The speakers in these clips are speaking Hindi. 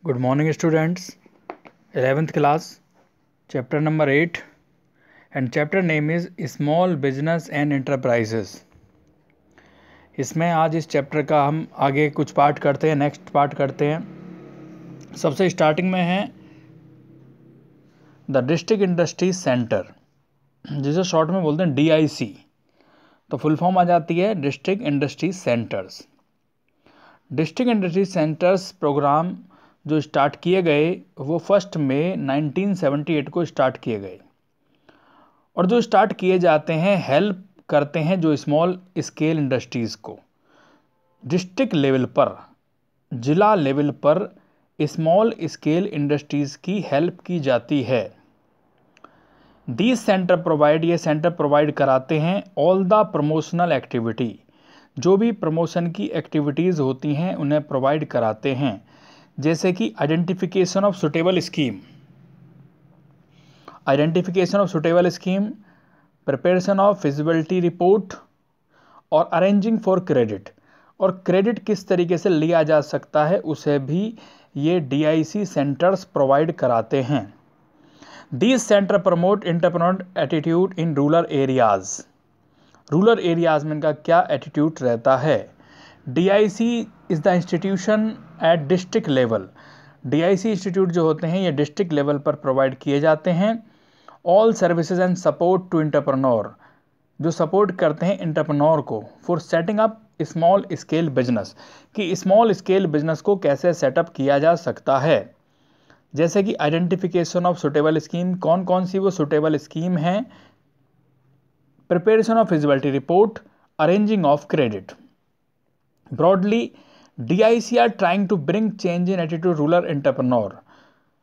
Good morning, students. 11th class, chapter number 8, and chapter name is Small Business and Enterprises. इसमें आज इस चैप्टर का हम आगे कुछ पार्ट करते हैं, नेक्स्ट पार्ट करते हैं। सबसे स्टार्टिंग में है द डिस्ट्रिक्ट इंडस्ट्री सेंटर, जिसे शॉर्ट में बोलते हैं DIC। तो फुल फॉर्म आ जाती है district industry centres. District industry centres programme जो स्टार्ट किए गए वो 1 मई 1978 को स्टार्ट किए गए, और जो स्टार्ट किए जाते हैं हेल्प करते हैं जो स्मॉल स्केल इंडस्ट्रीज़ को डिस्ट्रिक्ट लेवल पर, जिला लेवल पर स्मॉल स्केल इंडस्ट्रीज़ की हेल्प की जाती है। ये सेंटर प्रोवाइड कराते हैं ऑल द प्रमोशनल एक्टिविटी, जो भी प्रमोशन की एक्टिविटीज़ होती हैं उन्हें प्रोवाइड कराते हैं, जैसे कि identification of suitable scheme, preparation of feasibility report और अरेंजिंग फॉर क्रेडिट, और क्रेडिट किस तरीके से लिया जा सकता है उसे भी ये DIC सेंटर्स प्रोवाइड कराते हैं। These centre promote entrepreneur attitude in rural areas. Rural areas में इनका क्या एटीट्यूड रहता है। DIC is the institution eight district level. DIC institute जो होते हैं ये डिस्ट्रिक्ट लेवल पर प्रोवाइड किए जाते हैं। All services and support to entrepreneur, जो सपोर्ट करते हैं एंटरप्रेन्योर को for setting up small scale business, कि स्मॉल स्केल बिजनेस को कैसे सेटअप किया जा सकता है। जैसे कि आइडेंटिफिकेशन ऑफ सुटेबल स्कीम, कौन कौन सी वो सुटेबल स्कीम है, preparation of feasibility report, arranging of credit. Broadly DIC are trying to bring change in attitude rural entrepreneur.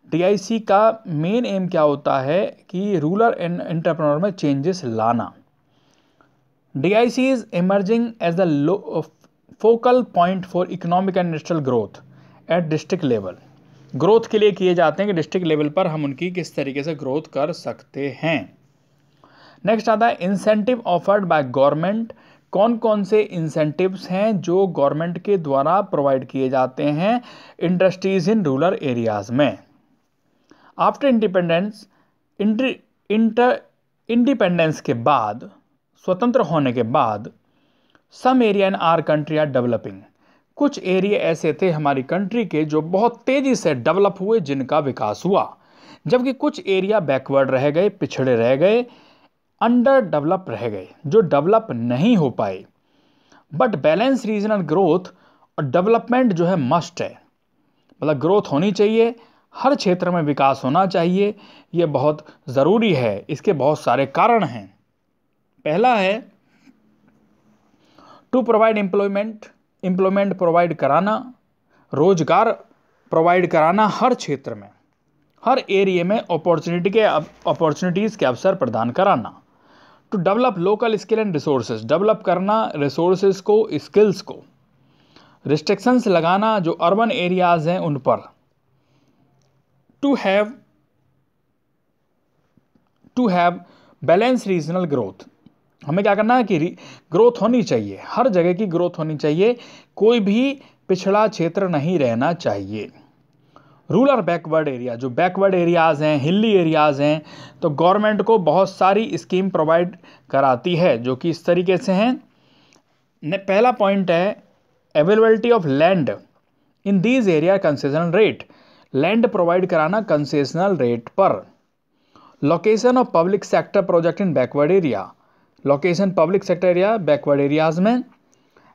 DIC का मेन एम क्या होता है कि रूरल एंटरप्रेन्योर में चेंजेस लाना। DIC is emerging as the focal point for economic and industrial growth at district level. Growth के लिए किए जाते हैं कि डिस्ट्रिक्ट लेवल पर हम उनकी किस तरीके से ग्रोथ कर सकते हैं। नेक्स्ट आता है इंसेंटिव ऑफर्ड बाय गवर्नमेंट। कौन कौन से इंसेंटिव्स हैं जो गवर्नमेंट के द्वारा प्रोवाइड किए जाते हैं इंडस्ट्रीज इन रूरल एरियाज में। आफ्टर इंडिपेंडेंस के बाद, स्वतंत्र होने के बाद, some area in our country are developing. कुछ एरिया ऐसे थे हमारी कंट्री के जो बहुत तेजी से डेवलप हुए, जिनका विकास हुआ, जबकि कुछ एरिया बैकवर्ड रह गए, पिछड़े रह गए, अंडर डेवलप रह गए, जो डेवलप नहीं हो पाए। बट बैलेंस रीजनल ग्रोथ और डेवलपमेंट जो है मस्ट है, मतलब ग्रोथ होनी चाहिए, हर क्षेत्र में विकास होना चाहिए, ये बहुत ज़रूरी है। इसके बहुत सारे कारण हैं। पहला है टू प्रोवाइड एम्प्लॉयमेंट प्रोवाइड कराना, रोजगार प्रोवाइड कराना, हर क्षेत्र में, हर एरिया में अपॉर्चुनिटीज़ के अवसर प्रदान कराना। To develop local skill and resources, develop करना रिसोर्सेज को, स्किल्स को। रिस्ट्रिक्शंस लगाना जो अर्बन एरियाज हैं उन पर। To have balance regional growth, हमें क्या करना है कि ग्रोथ होनी चाहिए, हर जगह की ग्रोथ होनी चाहिए, कोई भी पिछड़ा क्षेत्र नहीं रहना चाहिए। रूरल बैकवर्ड एरिया, जो बैकवर्ड एरियाज़ हैं, हिली एरियाज़ हैं, तो गवर्नमेंट को बहुत सारी स्कीम प्रोवाइड कराती है, जो कि इस तरीके से हैं। पहला पॉइंट है availability of land in these area concessional rate, land provide कराना कंसेशनल रेट पर। Location of public sector project in backward area, location public sector area backward areas में।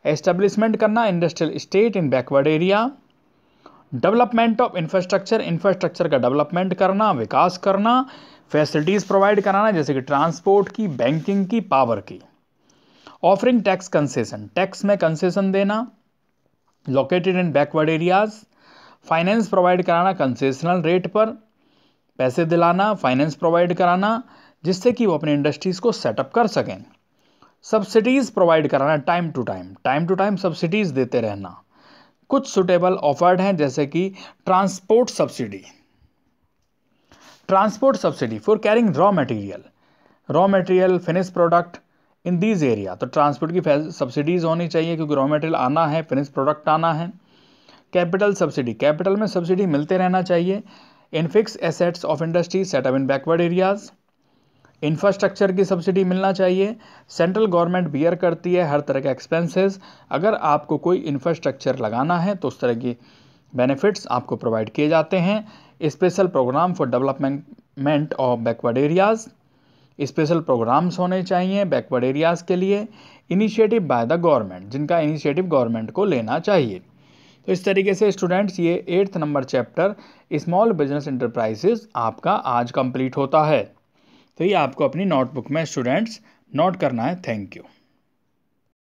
एस्टेब्लिशमेंट करना industrial state in backward area. Development of infrastructure का डेवलपमेंट करना, विकास करना। फैसिलिटीज़ प्रोवाइड कराना, जैसे कि ट्रांसपोर्ट की, बैंकिंग की, पावर की। ऑफरिंग टैक्स कंसेशन, टैक्स में कंसेशन देना located in backward areas. Finance provide कराना कंसेशनल रेट पर, पैसे दिलाना, फाइनेंस प्रोवाइड कराना, जिससे कि वो अपने इंडस्ट्रीज़ को सेटअप कर सकें। सब्सिडीज़ प्रोवाइड कराना टाइम टू टाइम सब्सिडीज़ देते रहना। कुछ सुटेबल ऑफर्ड हैं, जैसे कि transport subsidy for carrying raw material finish product in these area. तो ट्रांसपोर्ट की सब्सिडीज़ होनी चाहिए, क्योंकि रॉ मटेरियल आना है, फिनिश प्रोडक्ट आना है। कैपिटल सब्सिडी, कैपिटल में सब्सिडी मिलते रहना चाहिए। In fix assets of industry setup in backward areas, infrastructure की सब्सिडी मिलना चाहिए। सेंट्रल गवर्नमेंट बियर करती है हर तरह के एक्सपेंसेस। अगर आपको कोई इंफ्रास्ट्रक्चर लगाना है तो उस तरह की बेनिफिट्स आपको प्रोवाइड किए जाते हैं। Special programme for development of backward areas, special programmes होने चाहिए बैकवर्ड एरियाज़ के लिए। इनिशिएटिव बाय द गवर्नमेंट, जिनका इनिशिएटिव गवर्नमेंट को लेना चाहिए। तो इस तरीके से स्टूडेंट्स ये 8th number chapter small business enterprises आपका आज कंप्लीट होता है। तो ये आपको अपनी नोटबुक में स्टूडेंट्स नोट करना है। Thank you.